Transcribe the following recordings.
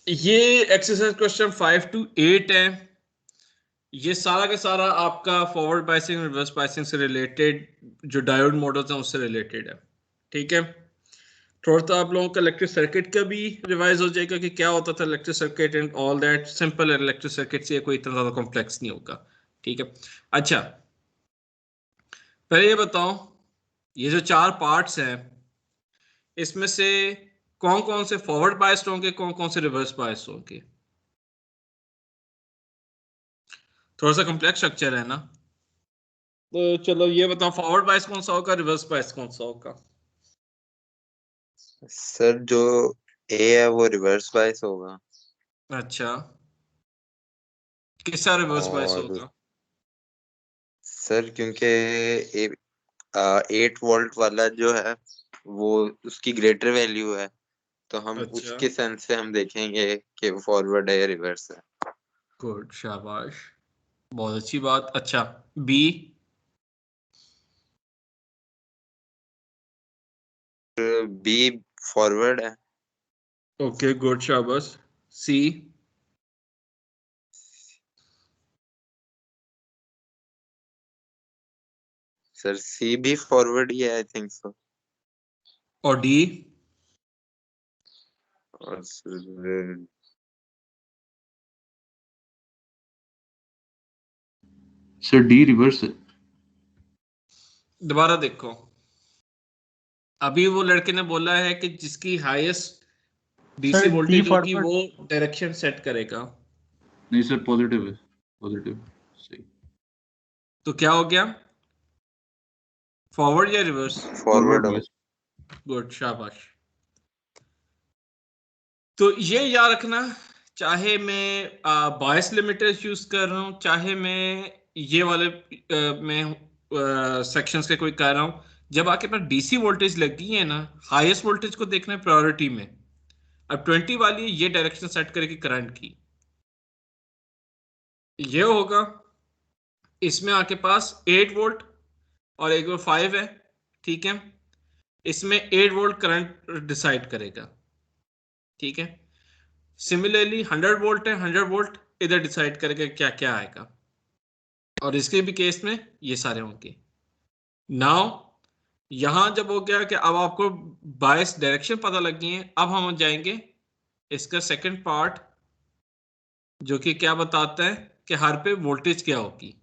ये exercise question 5 to 8 है। ये सारा का सारा आपका फॉरवर्ड बायसिंग रिवर्स बायसिंग से रिलेटेड जो डायोड मॉडल्स हैं उससे रिलेटेड है। ठीक है, थोड़ा सा आप लोगों का इलेक्ट्रिक सर्किट का भी रिवाइज हो जाएगा कि क्या होता था electric circuit and all that. Simple electric circuit से कोई इतना ज्यादा कॉम्प्लेक्स नहीं होगा। ठीक है, अच्छा पहले ये बताओ, ये जो चार पार्ट्स हैं इसमें से कौन कौन से फॉरवर्ड बायस्ड होंगे, कौन कौन से रिवर्स बायस्ड होंगे? थोड़ा सा कॉम्प्लेक्स स्ट्रक्चर है ना। तो चलो ये बताओ, फॉरवर्ड बायस कौन सा होगा, रिवर्स बायस कौन सा होगा? सर जो ए है वो रिवर्स बायस होगा। अच्छा, किसका रिवर्स बायस और होगा? सर क्योंकि 8 वोल्ट वाला जो है वो उसकी ग्रेटर वैल्यू है, तो हम अच्छा, उसके सेंस से हम देखेंगे कि वो फॉरवर्ड है या रिवर्स है। गुड, शाबाश, बहुत अच्छी बात। अच्छा, बी? बी फॉरवर्ड है। ओके, गुड, शाबाश। सी? सर सी भी फॉरवर्ड ही है, आई थिंक सो। और डी? और सर सर डी रिवर्स है। दोबारा देखो, अभी वो लड़के ने बोला है कि जिसकी highest DC sir D voltage होगी फॉरवर्ड। वो डायरेक्शन सेट करेगा। नहीं सर, पॉजिटिव है, पॉजिटिव। सही। तो क्या हो गया, फॉरवर्ड या रिवर्स? फॉरवर्ड फॉरवर्ड हो। बस। गुड, शाबाश। तो ये याद रखना, चाहे मैं बायस लिमिटर्स यूज कर रहा हूं, चाहे मैं ये वाले मैं सेक्शंस के कोई कर रहा हूं, जब आपके पास डीसी वोल्टेज लगी है ना, हाईएस्ट वोल्टेज को देखना है प्रायोरिटी में। अब 20 वाली ये डायरेक्शन सेट करेगी करंट की। ये होगा, इसमें आपके पास 8 वोल्ट और एक 5 है। ठीक है, इसमें 8 वोल्ट करंट डिसाइड करेगा। ठीक है, सिमिलरली 100 वोल्ट है, 100 वोल्ट इधर डिसाइड करेगा क्या क्या आएगा। और इसके भी केस में ये सारे होंगे। नाउ यहां जब हो गया कि अब आपको बायस डायरेक्शन पता लग गई है, अब हम जाएंगे इसका सेकंड पार्ट, जो कि क्या बताता है कि हर पे वोल्टेज क्या होगी।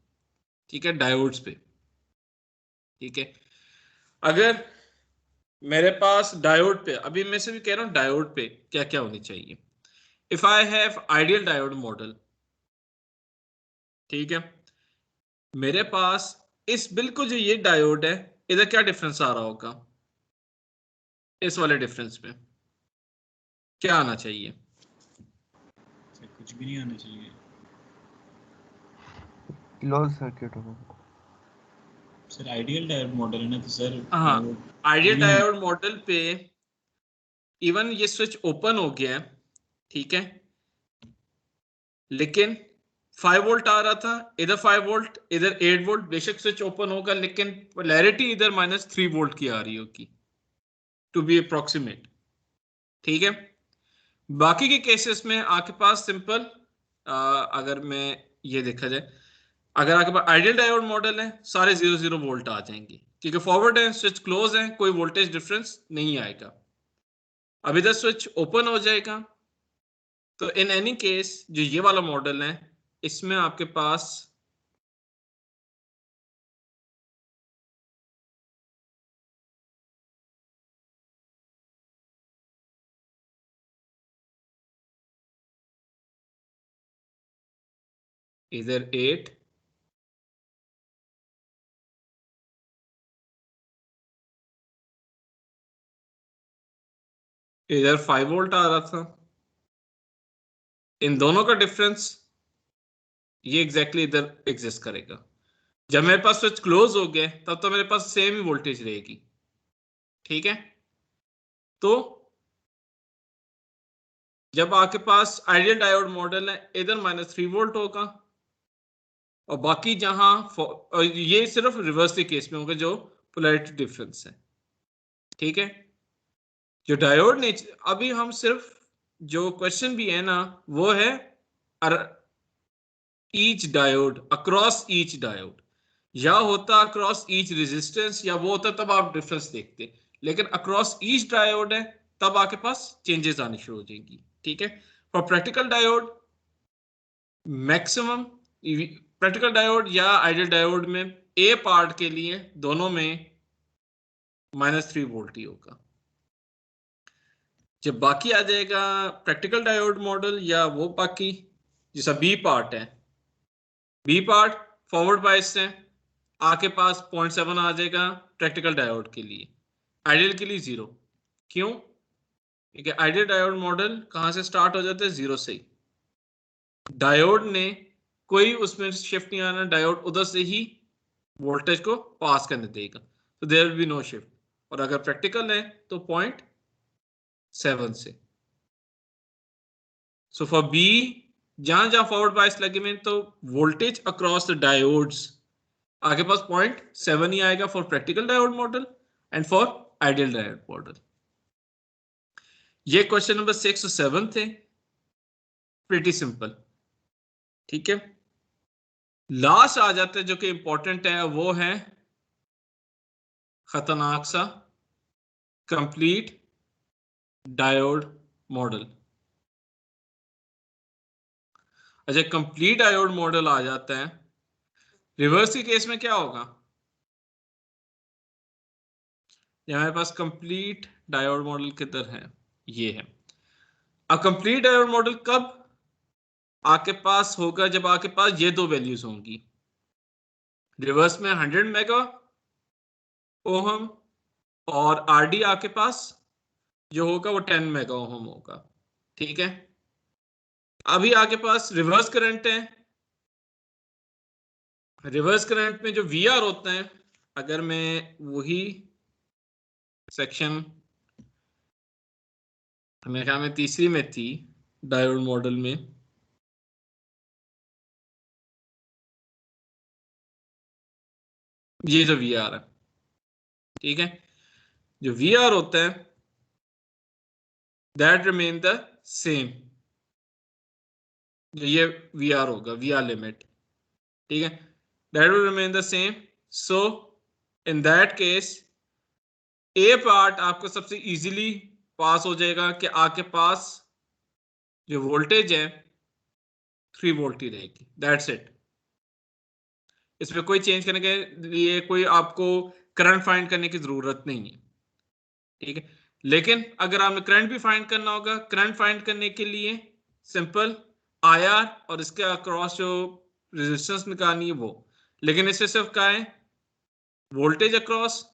ठीक है, डायोड्स पे। ठीक है, अगर मेरे पास डायोड पे, अभी मैं से भी कह रहा हूं डायोड पे क्या क्या होनी चाहिए। If I have ideal diode model, ठीक है, मेरे पास इस बिल्कुल जो ये डायोड है, इधर क्या डिफरेंस आ रहा होगा, इस वाले डिफरेंस में क्या आना चाहिए? कुछ भी नहीं आना चाहिए। क्लोज सर्किट होगा। सर आइडियल डायोड मॉडल है ना, तो सर हाँ, आइडियल even- डायोड मॉडल पे इवन ये स्विच ओपन हो गया है, ठीक है, लेकिन 5 वोल्ट आ रहा था, इधर 5 वोल्ट इधर 8 वोल्ट, बेशक स्विच ओपन होगा लेकिन पोलैरिटी इधर -3 वोल्ट की आ रही होगी, टू बी अप्रोक्सीमेट। ठीक है, बाकी के केसेस में आपके पास सिंपल, अगर मैं ये देखा जाए, अगर आपके पास आइडियल डायोड मॉडल है सारे 0 0 वोल्ट आ जाएंगे, क्योंकि फॉरवर्ड है, स्विच क्लोज है, कोई वोल्टेज डिफरेंस नहीं आएगा। अब इधर स्विच ओपन हो जाएगा, तो इन एनी केस जो ये वाला मॉडल है इसमें आपके पास इधर 8, इधर 5 वोल्ट आ रहा था, इन दोनों का डिफरेंस ये एग्जैक्टली इधर एग्जिस्ट करेगा। जब मेरे पास स्विच क्लोज हो गया तब तो मेरे पास सेम ही वोल्टेज रहेगी। ठीक है, तो जब आपके पास आइडियल डायोड मॉडल है इधर -3 वोल्ट होगा, और बाकी जहां और ये सिर्फ रिवर्स के केस में होगा जो पोलैरिटी डिफरेंस है। ठीक है, जो डायोड ने, अभी हम सिर्फ जो क्वेश्चन भी है ना वो है each diode, across each diode, या होता अक्रॉस ईच रेजिस्टेंस, या वो होता तब आप डिफरेंस देखते, लेकिन अक्रॉस ईच डायोड है तब आपके पास चेंजेस आनी शुरू हो जाएंगी। ठीक है, for practical diode maximum, practical diode या आइडियल डायोड में ए पार्ट के लिए दोनों में -3 वोल्ट ही होगा। जब बाकी आ जाएगा प्रैक्टिकल डायोड मॉडल या वो बाकी जैसा बी पार्ट है, बी पार्ट फॉरवर्ड बायस है, आपके पास 0.7 आ जाएगा प्रैक्टिकल डायोड के लिए, आइडियल के लिए 0। क्यों? क्योंकि आइडियल डायोड मॉडल कहां से स्टार्ट हो जाता है? 0 से ही। डायोड ने कोई उसमें शिफ्ट नहीं आना, डायोड उधर से ही वोल्टेज को पास करने देगा, तो there will be no shift. और अगर प्रैक्टिकल है तो 0.7 से। सो फॉर बी जहां जहां फॉरवर्ड बायस लगे हुए तो वोल्टेज अक्रॉस द डायोड्स आपके पास 0.7 ही आएगा for practical diode model and for ideal diode model. ये क्वेश्चन नंबर 6 और 7 थे, प्रीटी सिंपल। ठीक है, लास्ट आ जाता है जो कि इंपॉर्टेंट है, वो है खतरनाक सा कंप्लीट डायोड मॉडल। अच्छा, कंप्लीट डायोड मॉडल आ जाता है, रिवर्स के केस में क्या होगा? हमारे पास कंप्लीट डायोड मॉडल किधर है? ये है। अब कंप्लीट डायोड मॉडल कब आपके पास होगा? जब आपके पास ये दो वैल्यूज होंगी, रिवर्स में 100 मेगा ओहम और आरडी आपके पास जो होगा वो 10 मेगा ओहम होगा। ठीक है, अभी आपके पास रिवर्स करंट है, रिवर्स करंट में जो वी आर होता है, अगर मैं वही सेक्शन मेरे ख्याल में तीसरी में थी डायोड मॉडल में, ये जो वी आर है, ठीक है, जो वी आर होता है दैट रिमेन द सेम, जो ये वी आर होगा, वी आर लिमिट, ठीक है, that will remain the same. So in that case A part आपको सबसे इजीली पास हो जाएगा कि आपके पास जो वोल्टेज है 3 वोल्ट ही रहेगी, दैट्स इट। इसमें कोई चेंज करने के लिए कोई आपको करंट फाइंड करने की जरूरत नहीं है। ठीक है, लेकिन अगर आपने करंट भी फाइंड करना होगा, करंट फाइंड करने के लिए सिंपल आईआर और इसके अक्रॉस जो रेजिस्टेंस निकालनी है वो, लेकिन इससे सिर्फ क्या है? Voltage across,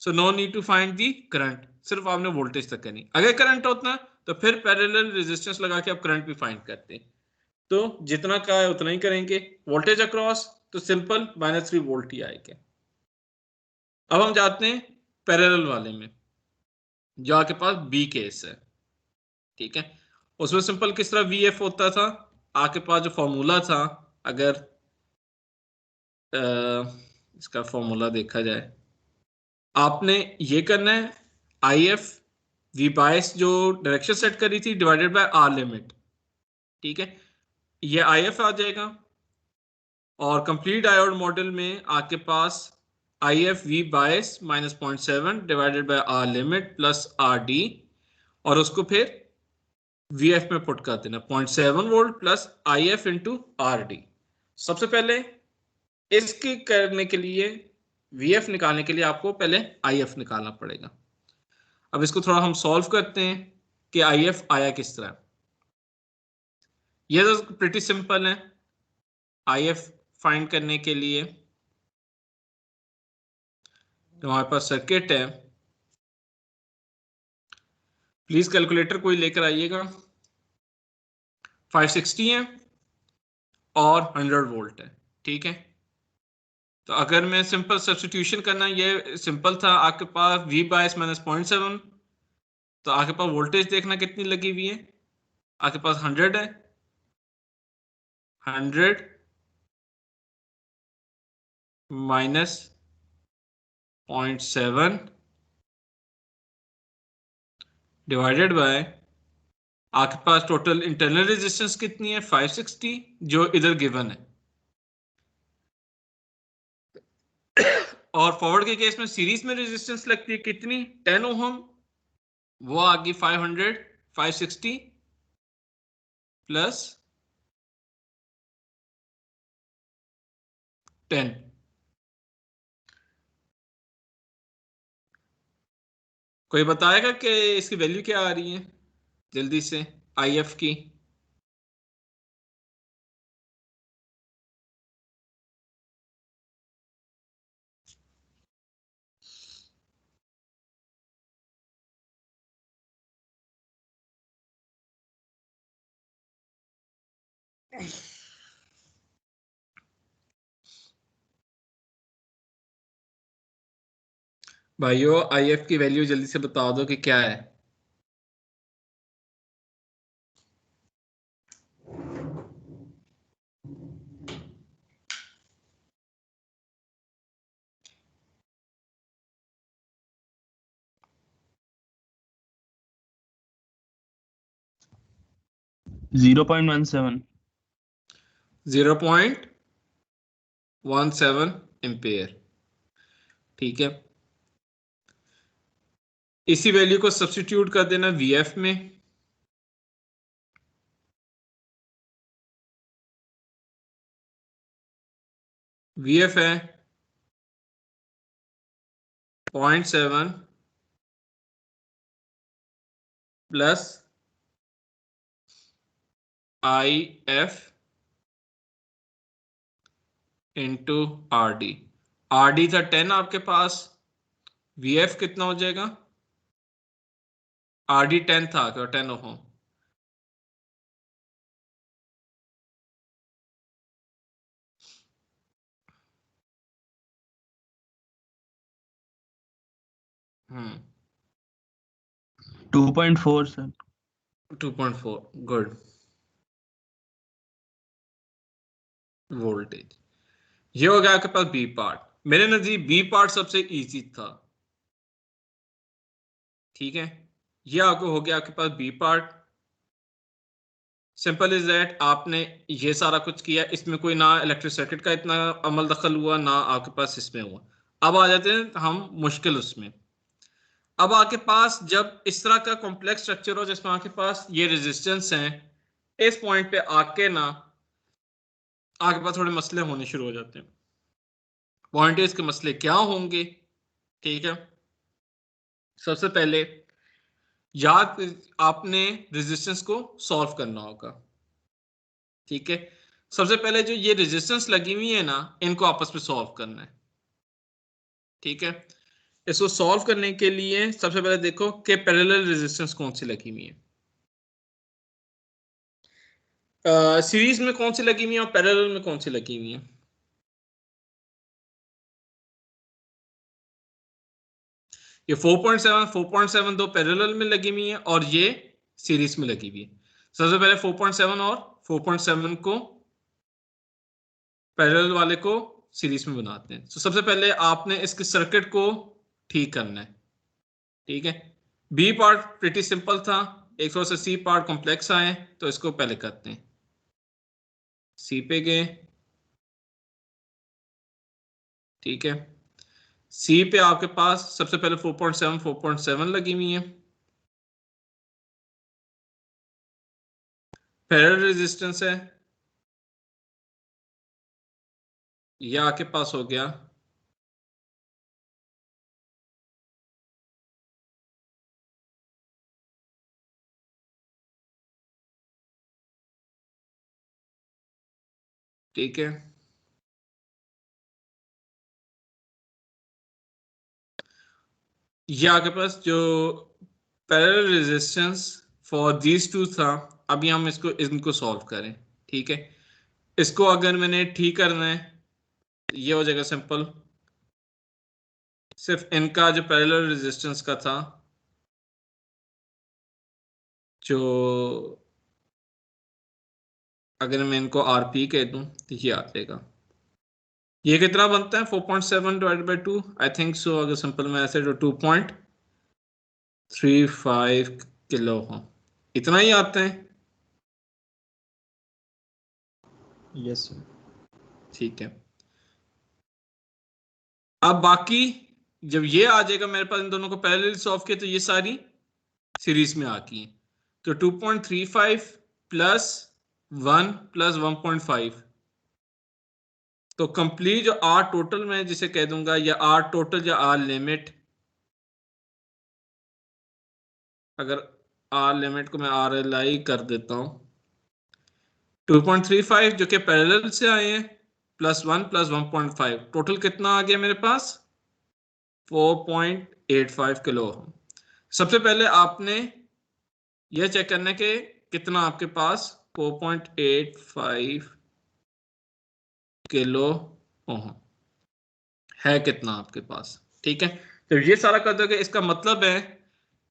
so no need to find the current, सिर्फ आपने वोल्टेज तक करनी। अगर करंट होता तो फिर पैरेलल रेजिस्टेंस लगा के आप करंट भी फाइंड करते, तो जितना का है उतना ही करेंगे। वोल्टेज अक्रॉस तो सिंपल -3 वोल्ट ही आएगा। अब हम जाते हैं पैरेलल वाले में, जो आपके पास बी केस है। ठीक है, उसमें सिंपल किस तरह वीएफ होता था, आपके पास जो फॉर्मूला था, अगर इसका फॉर्मूला देखा जाए, आपने ये करना है आई एफ वी बायस जो डायरेक्शन सेट करी थी डिवाइडेड बाय आर लिमिट। ठीक है, ये आई एफ आ जाएगा, और कंप्लीट डायोड मॉडल में आपके पास I F V bias -0.7 divided by R limit plus R D, और उसको फिर वी एफ में पुट कर देना 0.7 volt plus I F into R D. सबसे पहले इसके करने के लिए, वी एफ निकालने के लिए आपको पहले आई एफ निकालना पड़ेगा। अब इसको थोड़ा हम सॉल्व करते हैं कि आई एफ आया किस तरह। ये तो प्रिटी सिंपल है। आई एफ फाइंड करने के लिए तो हमारे पास सर्किट है, प्लीज कैलकुलेटर कोई लेकर आइएगा। 560 है और 100 वोल्ट है। ठीक है, तो अगर मैं सिंपल सब्स्टिट्यूशन करना, ये सिंपल था, आपके पास V बायस -0.7, तो आपके पास वोल्टेज देखना कितनी लगी हुई है, आपके पास 100 है, 100 माइनस 0.7 डिवाइडेड बाय आपके पास टोटल इंटरनल रेजिस्टेंस कितनी है 560 जो इधर गिवन है, और फॉरवर्ड के केस में सीरीज में रेजिस्टेंस लगती है कितनी 10 ओहम, वो आ गई 500 560 प्लस 10। कोई बताएगा कि इसकी वैल्यू क्या आ रही है जल्दी से IF की? भाइयों IF की वैल्यू जल्दी से बता दो कि क्या है। Zero 0.17 0.17 ampere. ठीक है, इसी वैल्यू को सब्स्टिट्यूट कर देना VF में। VF है 0.7 plus IF into RD। RD था 10 आपके पास, VF कितना हो जाएगा? RD 10 था तो 10 ओहम, हम्म 2.4 सर। 2.4 good voltage. ये हो गया आपके पास बी पार्ट। मेरे नजदीक बी पार्ट सबसे इजी था। ठीक है, ये आपको हो गया आपके पास B part. Simple is that, आपने ये सारा कुछ किया, इसमें कोई ना इलेक्ट्रिक सर्किट का इतना अमल दखल हुआ ना आपके पास इसमें हुआ। अब आ जाते हैं हम मुश्किल उसमें। अब आपके पास जब इस तरह का कॉम्प्लेक्स स्ट्रक्चर हो जिसमें आपके पास ये रेजिस्टेंस हैं, इस पॉइंट पे आके ना आपके पास थोड़े मसले होने शुरू हो जाते हैं। पॉइंट है इसके मसले क्या होंगे? ठीक है, सबसे पहले याद आपने रेजिस्टेंस को सॉल्व करना होगा। ठीक है, सबसे पहले जो ये रेजिस्टेंस लगी हुई है ना, इनको आपस में सॉल्व करना है। ठीक है, इसको सॉल्व करने के लिए सबसे पहले देखो कि पैरेलल रेजिस्टेंस कौन सी लगी हुई है, सीरीज में कौन सी लगी हुई है और पैरेलल में कौन सी लगी हुई है। ये 4.7 दो पैरेलल में लगी हुई है और ये सीरीज में लगी हुई है। सबसे पहले 4.7 और 4.7 को पैरेलल वाले को सीरीज में बनाते हैं। तो सबसे पहले आपने इसके सर्किट को ठीक करना है। ठीक है, बी पार्ट प्रीटी सिंपल था, एक थोड़ा सा सी पार्ट कॉम्प्लेक्स आए, तो इसको पहले करते हैं। सी पे गए, ठीक है, सी पे आपके पास सबसे पहले 4.7 लगी हुई है। पैरेलल रेजिस्टेंस है, ये आपके पास हो गया ठीक है, ये आपके पास जो parallel resistance for these two था। अभी हम इनको सॉल्व करें। ठीक है, इसको अगर मैंने ठीक करना है, ये हो जाएगा सिंपल। सिर्फ इनका जो पैरेलल रेजिस्टेंस का था, जो अगर मैं इनको RP कह दूं तो ये आ जाएगा। ये कितना बनता है 4.7 divided by 2, I think so. अगर सिंपल में ऐसे तो 2.35 किलो हो। इतना ही आते हैं? Yes sir. ठीक है। अब बाकी जब ये आ जाएगा मेरे पास, इन दोनों को पैरेलल सॉल्व किया तो ये सारी सीरीज में आती हैं। तो 2.35 प्लस 1 प्लस 1.5, तो कंप्लीट जो आर टोटल में जिसे कह दूंगा, या आर टोटल या आर लिमिट, अगर आर लिमिट को मैं आर एल आई कर देता हूं, 2.35 जो कि पैरेलल से आए हैं प्लस 1 प्लस 1.5, टोटल कितना आ गया मेरे पास? 4.85 किलो। सबसे पहले आपने यह चेक करना है कि कितना आपके पास 4.85 किलो ओम है, कितना आपके पास। ठीक है, तो ये सारा कर दोगे, इसका मतलब है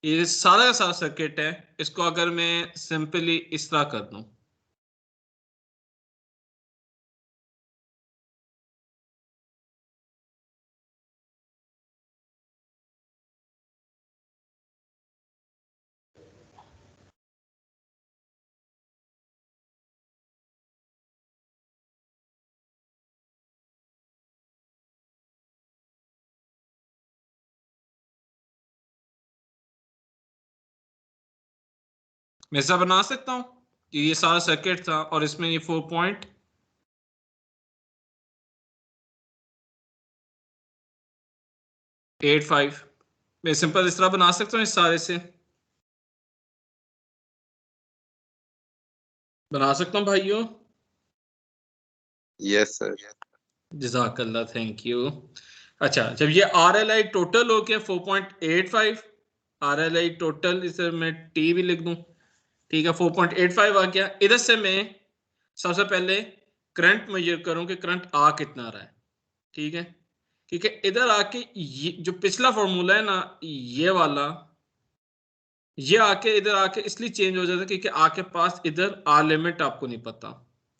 ये सारा का सारा सर्किट है, इसको अगर मैं सिंपली इस तरह कर दूं, मैं ऐसा बना सकता हूं कि ये सारा सर्किट था और इसमें ये 4.85, मैं सिंपल इस तरह बना सकता हूँ, इस सारे से बना सकता हूँ भाइयों। Yes sir. जज़ाकल्लाह, थैंक यू। अच्छा, जब ये आर एल आई टोटल हो गया 4.85, आर एल आई टोटल, इसे मैं टी भी लिख दूं, ठीक है, 4.85 आ गया। इधर से मैं सबसे पहले करंट मेजर करूं कि करंट आ कितना रहा है। ठीक है, क्योंकि इधर आके ये जो पिछला फॉर्मूला है ना, ये वाला, ये आके इधर आके इसलिए चेंज हो जाता है क्योंकि आके पास इधर आर लिमिट आपको नहीं पता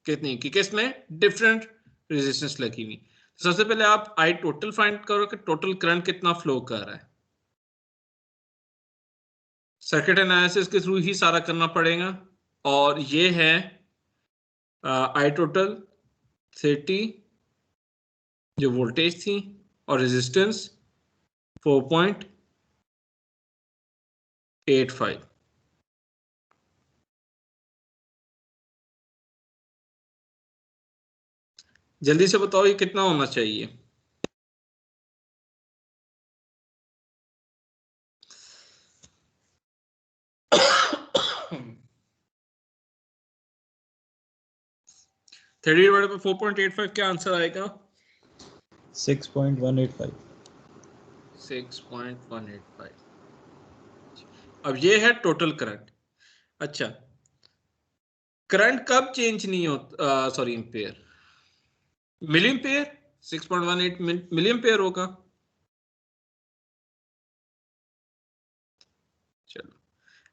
कितनी, क्योंकि इसमें डिफरेंट रेजिस्टेंस लगी हुई। तो सबसे पहले आप आई टोटल फाइंड करो कि टोटल करंट कितना फ्लो कर रहा है। सर्किट एनालिसिस के थ्रू ही सारा करना पड़ेगा, और ये है आई टोटल 30 जो वोल्टेज थी और रेजिस्टेंस 4.85। जल्दी से बताओ ये कितना होना चाहिए? थ्री डिवाइडेड बाय 4.85 क्या आंसर आएगा? 6.185। 6.185। अब ये है टोटल करंट। अच्छा, करंट कब चेंज नहीं होता, sorry ampere, milliampere, 6.18 milliampere होगा। चलो,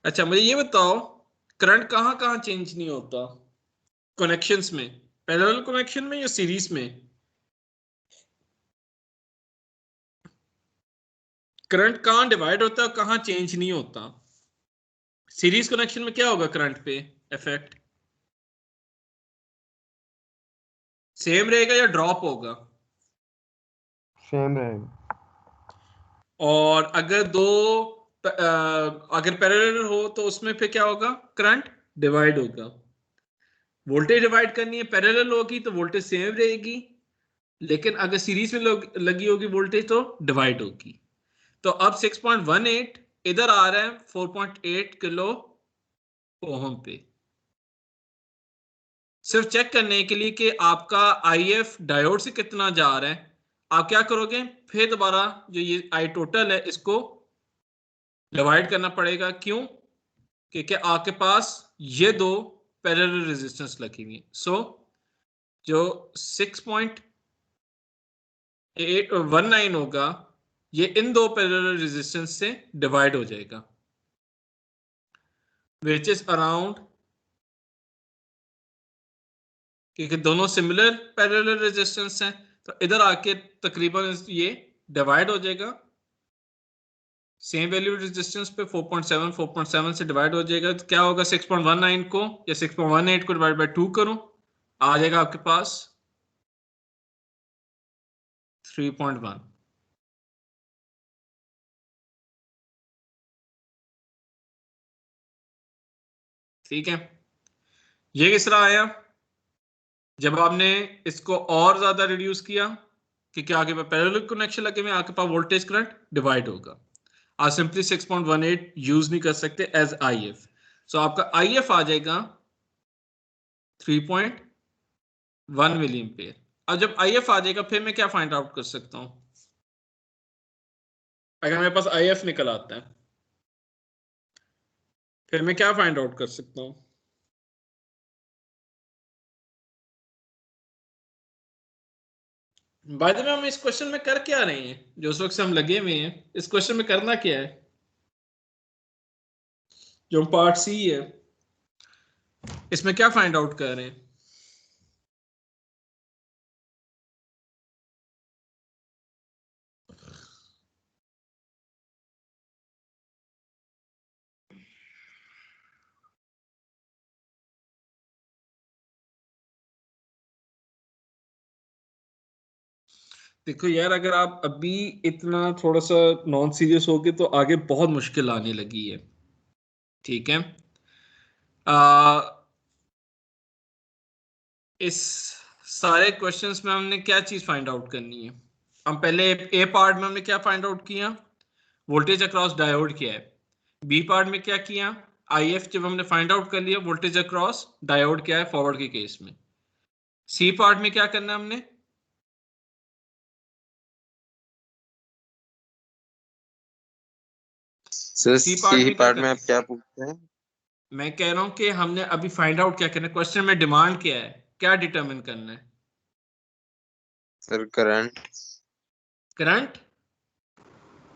अच्छा मुझे ये बताओ करंट कहाँ कहाँ चेंज नहीं होता कनेक्शंस में, पैरेलल कनेक्शन में या सीरीज में? करंट कहाँ डिवाइड होता है और कहाँ चेंज नहीं होता? सीरीज कनेक्शन में क्या होगा करंट पे इफेक्ट? सेम रहेगा या ड्रॉप होगा? सेम रहेगा। और अगर दो अगर पैरेलल हो तो उसमें फिर क्या होगा? करंट डिवाइड होगा। वोल्टेज डिवाइड करनी है, पैरेलल होगी तो वोल्टेज सेम रहेगी, लेकिन अगर सीरीज में लगी होगी वोल्टेज तो डिवाइड होगी। तो अब 6.18 इधर आ रहा है 4.8 किलो ओहम पे। सिर्फ चेक करने के लिए कि आपका आईएफ डायोड से कितना जा रहा है, आप क्या करोगे, फिर दोबारा जो ये आई टोटल है इसको डिवाइड करना पड़ेगा। क्यों? क्योंकि आपके पास ये दो पैरेलल रेजिस्टेंस लगी हुई है। सो जो 6.819 होगा ये इन दो पैरेलल रेजिस्टेंस से डिवाइड हो जाएगा, विच इज अराउंड, क्योंकि दोनों सिमिलर पैरेलल रेजिस्टेंस हैं तो इधर आके तकरीबन ये डिवाइड हो जाएगा सेम वैल्यू रेजिस्टेंस पे 4.7 से डिवाइड हो जाएगा, तो क्या होगा 6.19 को या 6.18 को डिवाइड बाय 2 करो, आ जाएगा आपके पास 3.1। ठीक है, ये किस तरह आया? जब आपने इसको और ज्यादा रिड्यूस किया कि क्या आपके पास पैरेलल कनेक्शन लगे में आपके पास वोल्टेज करंट डिवाइड होगा। आप सिंपली 6.18 यूज नहीं कर सकते एज IF, सो आपका IF आ जाएगा 3.1 मिली एम्पेयर। अब जब IF आ जाएगा फिर मैं क्या फाइंड आउट कर सकता हूं? अगर मेरे पास IF निकल आता है फिर मैं क्या फाइंड आउट कर सकता हूं? बाय द वे हम इस क्वेश्चन में कर क्या रहे हैं? जो उस वक्त से हम लगे हुए हैं, इस क्वेश्चन में करना क्या है? जो पार्ट C है इसमें क्या फाइंड आउट कर रहे हैं? देखो यार, अगर आप अभी इतना थोड़ा सा नॉन सीरियस हो गए तो आगे बहुत मुश्किल आने लगी है। ठीक है, इस सारे क्वेश्चंस में हमने क्या चीज फाइंड आउट करनी है? हम पहले ए पार्ट में हमने क्या फाइंड आउट किया? वोल्टेज अक्रॉस डायोड क्या है। बी पार्ट में क्या किया? IF जब हमने फाइंड आउट कर लिया, वोल्टेज अक्रॉस डायोड क्या है फॉरवर्ड के केस में। सी पार्ट में क्या करना है हमने? सर सी सी पार्ट में करना आप है? क्या पूछते हैं? मैं कह रहा हूं कि हमने अभी फाइंड आउट क्या करना है, क्वेश्चन में डिमांड क्या है, क्या डिटरमिन करना है? Sir current. Current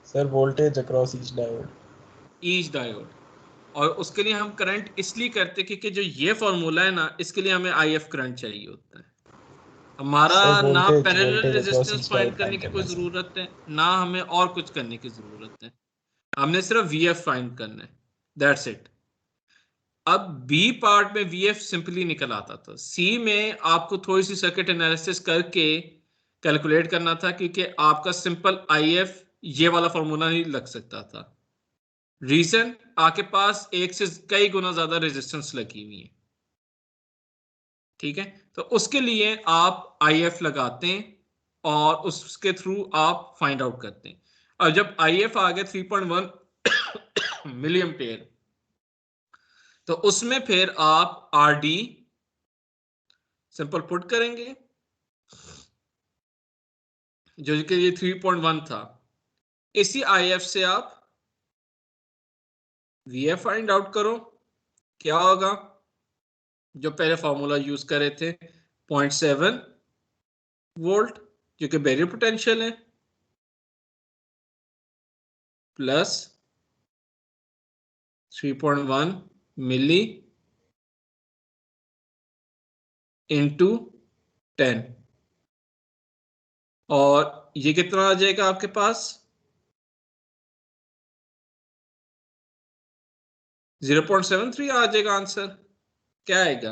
sir voltage across each diode. और उसके लिए हम करंट इसलिए करते हैं क्योंकि जो ये फॉर्मूला है ना, इसके लिए हमें IF करंट चाहिए होता है। हमारा ना पैरेलल रेजिस्टेंस फाइंड करने की कोई जरूरत है, ना हमें और कुछ करने की जरूरत है, हमने सिर्फ VF फाइंड करना है, दैट्स इट। अब बी पार्ट में VF सिंपली निकल आता था, सी में आपको थोड़ी सी सर्किट एनालिसिस करके कैलकुलेट करना था क्योंकि आपका सिंपल IF ये वाला फॉर्मूला नहीं लग सकता था। रीजन, आपके पास एक से कई गुना ज्यादा रेजिस्टेंस लगी हुई है। ठीक है, तो उसके लिए आप IF लगाते हैं और उसके थ्रू आप फाइंड आउट करते हैं। और जब IF आ गया 3.1 मिली एम्पेयर, तो उसमें फिर आप RD सिंपल पुट करेंगे जो कि ये 3.1 था। इसी IF से आप VF फाइंड आउट करो, क्या होगा? जो पहले फॉर्मूला यूज करे थे 0.7 वोल्ट जो कि बैरियर पोटेंशियल है, प्लस 3.1 मिली इंटू 10, और ये कितना आ जाएगा आपके पास? 0.73 आ जाएगा आंसर। क्या आएगा?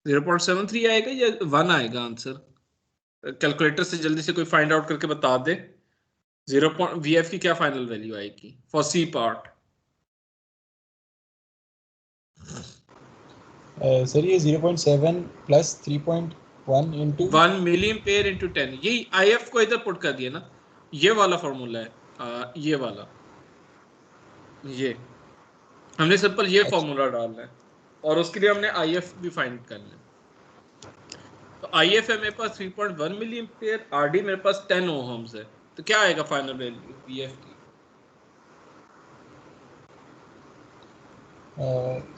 0.73 आएगा या 1 आएगा आंसर? कैलकुलेटर से जल्दी से कोई फाइंड आउट करके बता दे 0.VF की क्या फाइनल वैल्यू आएगी फॉर सी पार्ट? सर ये 0.7 plus 3.1 into 1 milliampere into 10, यही IF को इधर पुट कर दिया ना, ये वाला फॉर्मूला है, ये वाला, ये हमने सिंपल ये फॉर्मूला डालना है और उसके लिए हमने IF भी फाइंड करना है। तो IF है मेरे पास 3.1 मिली एम्पेयर, RD मेरे पास 10 ओहम्स है, तो क्या आएगा फाइनल वैल्यू VF की?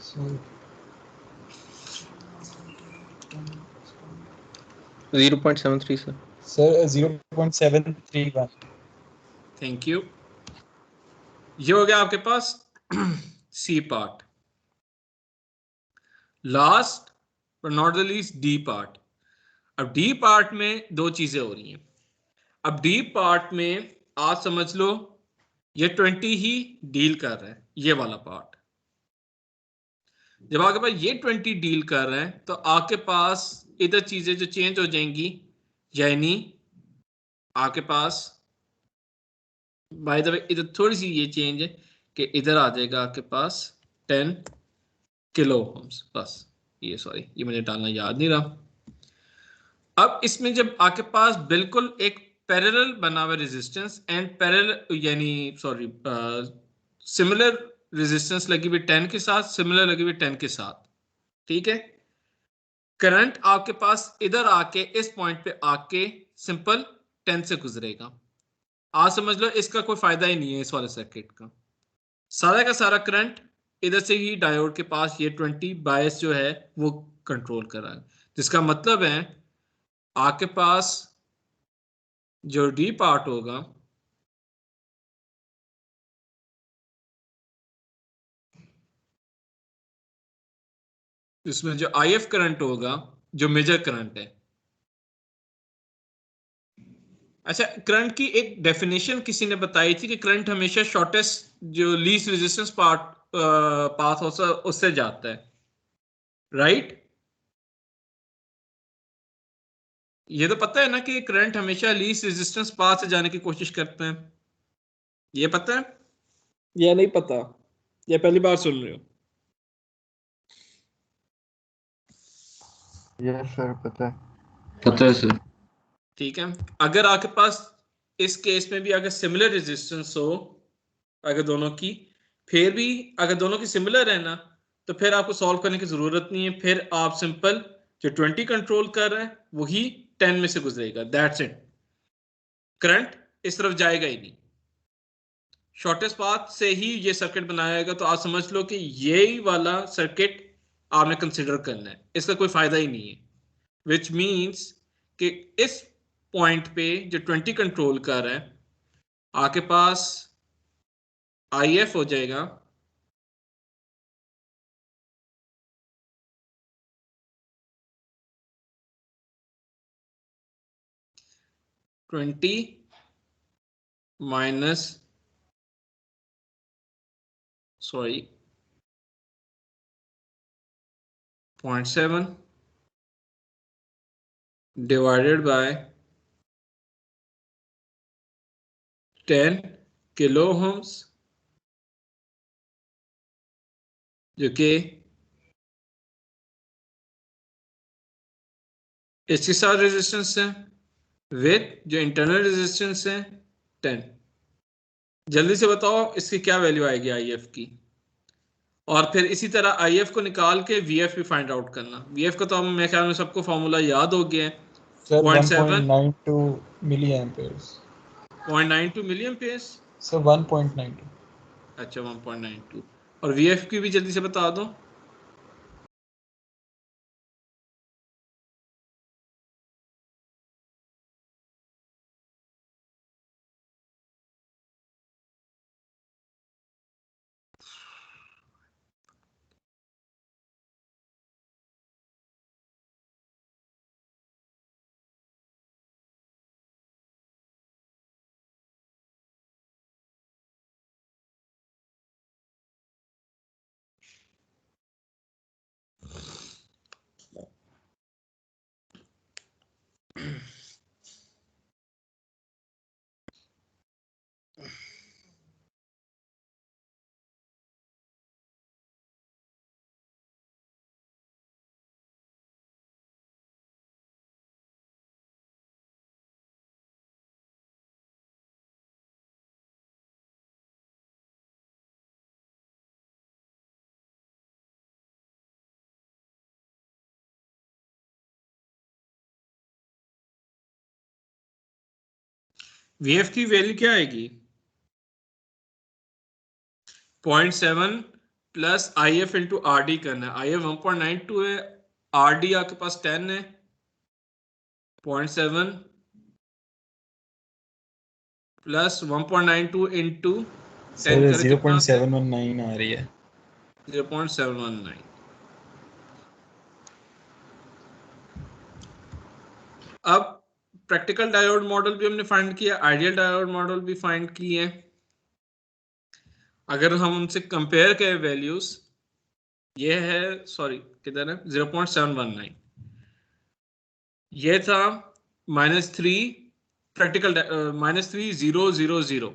so 0.73 sir. Sir 0.731। Thank you. ये हो गया आपके पास C part. Last but not the least D part. अब डी पार्ट में दो चीजें हो रही हैं। अब डी पार्ट में आज समझ लो ये 20 ही डील कर रहा है, ये वाला पार्ट। जब आपके पास ये 20 डील कर रहे हैं तो आपके पास इधर चीजें जो चेंज हो जाएंगी, यानी आपके पास बाय द वे इधर थोड़ी सी ये चेंज है कि इधर आ जाएगा आपके पास 10 किलो ओम्स, बस ये सॉरी ये मुझे डालना याद नहीं रहा। अब इसमें जब आपके पास बिल्कुल एक पैरेलल बना हुआ रेजिस्टेंस एंड पैरेलल यानी सॉरी सिमिलर रेजिस्टेंस लगी हुई 10 के साथ, सिमिलर लगी हुई 10 के साथ, ठीक है। करंट आपके पास इधर आके इस पॉइंट पे आके सिंपल 10 से गुजरेगा। आज समझ लो इसका कोई फायदा ही नहीं है इस वाले सर्किट का। सारा का सारा करंट इधर से ही डायोड के पास ये 20 बायस जो है वो कंट्रोल कर रहा है, जिसका मतलब है आपके पास जो डी पार्ट होगा इसमें जो आईएफ करंट होगा जो मेजर करंट है। अच्छा, करंट की एक डेफिनेशन किसी ने बताई थी कि करंट हमेशा शॉर्टेस्ट जो लीस्ट रेजिस्टेंस पाथ होता है उससे जाता है, राइट? ये तो पता है ना कि करंट हमेशा लीस्ट रेजिस्टेंस पाथ से जाने की कोशिश करते हैं, ये पता है या नहीं पता, या पहली बार सुन रहे हो? यस सर, पता है सर। ठीक है। अगर आपके पास इस केस में भी अगर सिमिलर रेजिस्टेंस हो अगर दोनों की, फिर भी अगर दोनों की सिमिलर है ना तो फिर आपको सॉल्व करने की जरूरत नहीं है, फिर आप सिंपल जो 20 कंट्रोल कर रहे हैं वही 10 में से गुजरेगा, दैट्स इट। करंट इस तरफ जाएगा ही नहीं, शॉर्टेस्ट पाथ से ही ये सर्किट बनाएगा। तो आप समझ लो कि यही वाला सर्किट आपने कंसिडर करना है, इसका कोई फायदा ही नहीं है। विच मीन्स कि इस पॉइंट पे जो 20 कंट्रोल कर रहा है आपके पास IF हो जाएगा 20 minus sorry 0.7 divided by 10 kilo ohms, जो कि इसके साथ रेजिस्टेंस है विद जो इंटरनल रेजिस्टेंस है 10। जल्दी से बताओ इसकी क्या वैल्यू आएगी IF की, और फिर इसी तरह IF को निकाल के VF भी फाइंड आउट करना। VF का तो मेरे ख्याल में सबको फॉर्मूला याद हो गया है, Sir, 0.7 1.92 milliamperes. 0.92 मिलियन पेस। So 1.92. अच्छा 1.92, और VF की भी जल्दी से बता दो। VF की वैल्यू क्या आएगी? 0.7 प्लस IF इंटू RD करना है। IF 1.92 है, RD आपके पास 10 है, 0.7 प्लस 1.92 इंटू 10 Sir, करके कितना आता है? 0.719 आ रही है. 0.719। अब प्रैक्टिकल डायोड मॉडल भी हमने फाइंड किया, आइडियल डायोड मॉडल भी फाइंड किए। अगर हम उनसे कंपेयर करें वैल्यूज, ये है सॉरी किधर है 0.719, ये था -3 प्रैक्टिकल -3000,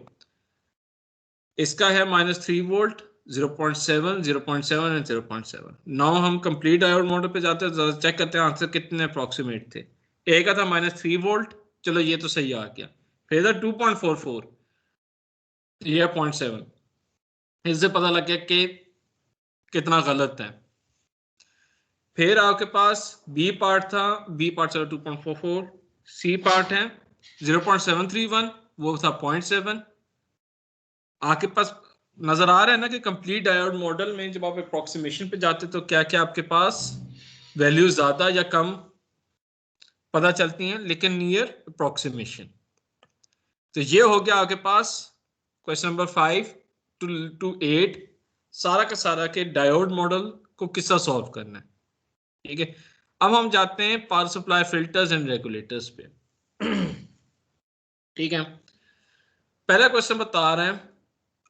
इसका है -3 वोल्ट 0.7 0.7 एंड 0.7। नाउ हम कंप्लीट डायोड मॉडल पे जाते हैं, जरा चेक करते हैं आंसर कितने अप्रोक्सीमेट थे। एक का था -3 वोल्ट, चलो ये तो सही आ गया। फिर था 2.44, ये 0.7, इससे पता लग गया कि कितना गलत है। फिर आपके पास बी पार्ट था, बी पार्ट चलो 2.44, सी पार्ट है 0.731, वो था 0.7। आपके पास नजर आ रहा है ना कि कंप्लीट डायोड मॉडल में जब आप अप्रोक्सीमेशन पे जाते तो क्या क्या आपके पास वैल्यू ज्यादा या कम पता चलती हैं, लेकिन नियर अप्रोक्सीमेशन। तो ये हो गया आपके पास क्वेश्चन नंबर 5 to 8, सारा का सारा के डायोड मॉडल को किसका सॉल्व करना है। ठीक है, अब हम जाते हैं power supply filters and regulators पे। ठीक है, पहला क्वेश्चन बता रहे हैं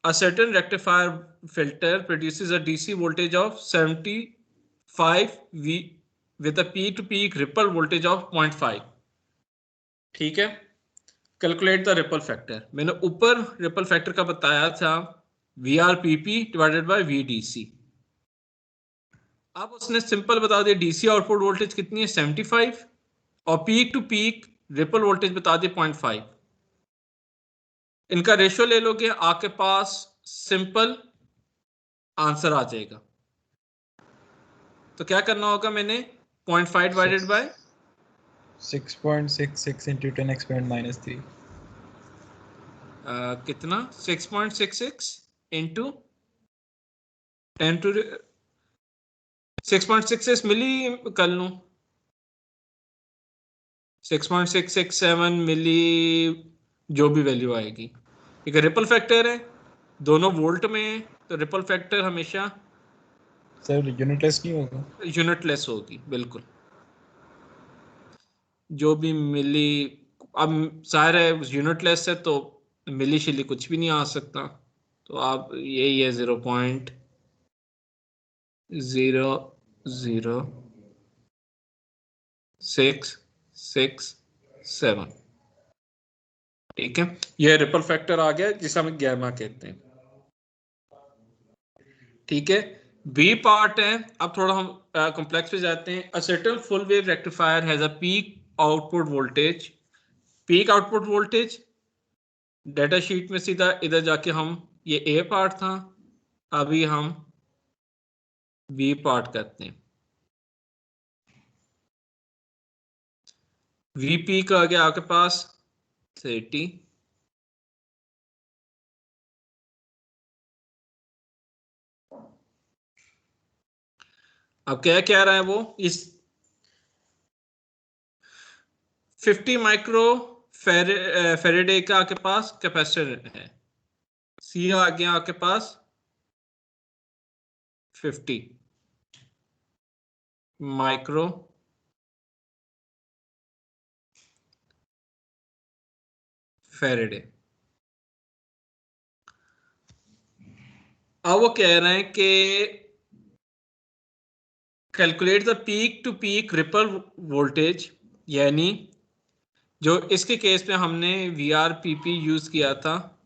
a certain rectifier filter produces a DC voltage of 75 V with a peak to peak ripple voltage of 0.5। ठीक है, कैलकुलेट द रिपल फैक्टर। मैंने ऊपर रिपल फैक्टर का बताया था VRPP डिवाइडेड बाय VDC। अब उसने सिंपल बता दिया DC आउटपुट वोल्टेज कितनी है 75, और peak to peak ripple voltage बता दिए 0.5। इनका रेशियो ले लोगे, आपके पास सिंपल आंसर आ जाएगा। तो क्या करना होगा, मैंने 0.5 डिवाइडेड बाय 6.66 into 10 exponent -3. कितना 6.66 इंटू 10 टू 6.66 मिली कर लूं, 6.667 मिली, जो भी वैल्यू आएगी। एक रिपल फैक्टर है, दोनों वोल्ट में है, तो रिपल फैक्टर हमेशा सर यूनिटलेस नहीं होगा? यूनिटलेस होगी, बिल्कुल। जो भी मिली, अब जाहिर है यूनिटलेस है तो मिली शिली कुछ भी नहीं आ सकता, तो आप यही है 0.00667। ठीक है, यह रिपल फैक्टर आ गया जिसे हम गैमा कहते हैं। ठीक है, बी पार्ट है, अब थोड़ा हम कॉम्प्लेक्स पे जाते हैं। A certain full wave rectifier has a peak output voltage, peak output voltage data sheet में सीधा इधर जाके हम, ये ए पार्ट था, अभी हम बी पार्ट करते हैं। वीपी का आ गया आपके पास 30, अब क्या कह रहा है वो, इस 50 माइक्रो फेरेडे का आपके पास कैपेसिटर है। सी आ गया आपके पास 50 माइक्रो फेरेडे। अब वो कह रहे हैं कि calculate the peak to peak ripple voltage, यानी जो इसके केस में हमने VRPP यूज किया था,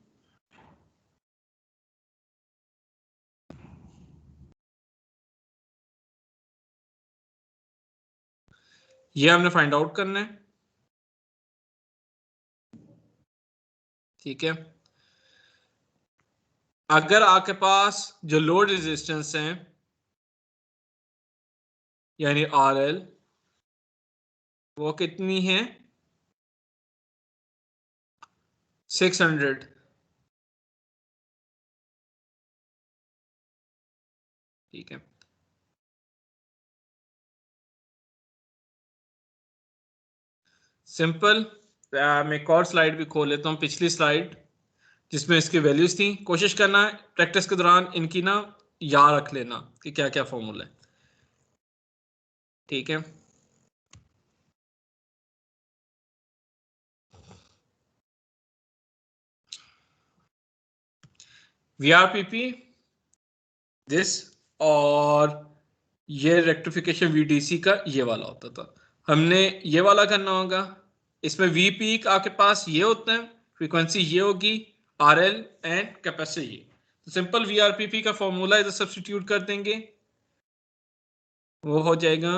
ये हमने फाइंड आउट करना है। ठीक है, अगर आपके पास जो लोड रेजिस्टेंस है यानी RL, वो कितनी है 600, ठीक है, सिंपल। मैं एक और स्लाइड भी खोल लेता हूँ, पिछली स्लाइड जिसमें इसकी वैल्यूज थी। कोशिश करना प्रैक्टिस के दौरान इनकी ना याद रख लेना कि क्या क्या फॉर्मूला है। ठीक है, VRPP दिस, और ये रेक्टिफिकेशन VDC का ये वाला होता था। हमने ये वाला करना होगा। इसमें V पीक आपके पास ये होता है, फ्रीक्वेंसी ये होगी, RL एंड कैपेसिटी ये। तो सिंपल VRPP का फॉर्मूला इधर सब्स्टिट्यूट कर देंगे, वो हो जाएगा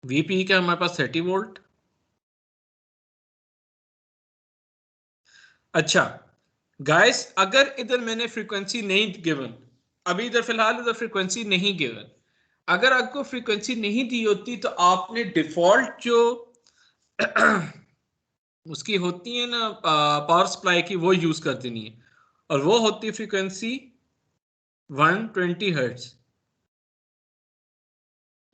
V पीक है हमारे पास 30 वोल्ट। अच्छा गाइस, अगर इधर मैंने फ्रीक्वेंसी नहीं गिवन, अभी इधर फिलहाल इधर फ्रीक्वेंसी नहीं गिवन, अगर आपको फ्रीक्वेंसी नहीं दी होती तो आपने डिफॉल्ट जो उसकी होती है ना पावर सप्लाई की, वो यूज कर देनी है, और वो होती है फ्रीक्वेंसी 120 हर्ट्ज।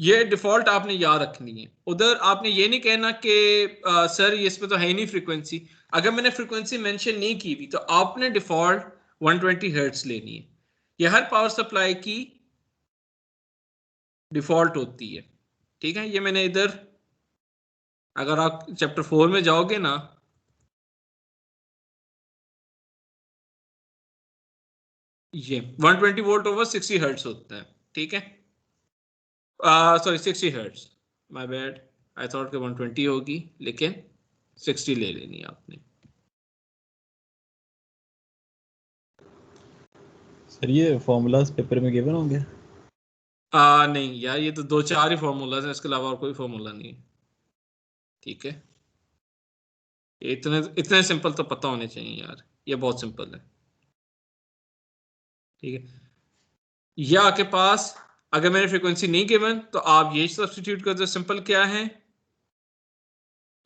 ये डिफॉल्ट आपने याद रखनी है। उधर आपने ये नहीं कहना कि सर ये इसमें तो है ही नहीं फ्रीक्वेंसी। अगर मैंने फ्रीक्वेंसी मेंशन नहीं की भी तो आपने डिफॉल्ट 120 हर्ट्ज लेनी है। ये हर पावर सप्लाई की डिफॉल्ट होती है, ठीक है। ये मैंने इधर, अगर आप चैप्टर 4 में जाओगे ना, ये 120 वोल्ट ओवर 60 हर्ट्ज होता है, ठीक है। Sorry 60 hertz, my bad, I thought कि 120 होगी, लेकिन 60 ले लेनी है आपने। सर ये फॉर्मूलाज पेपर में गिवन होंगे? नहीं यार, ये तो 2-4 ही फॉर्मूलाज हैं, इसके अलावा और कोई फॉर्मूला नहीं है, ठीक है। इतने इतने सिंपल तो पता होने चाहिए यार, ये बहुत सिंपल है, ठीक है। ये आपके पास अगर मैंने फ्रीक्वेंसी नहीं गिवन तो आप ये सब्स्टिट्यूट कर दो। सिंपल क्या है,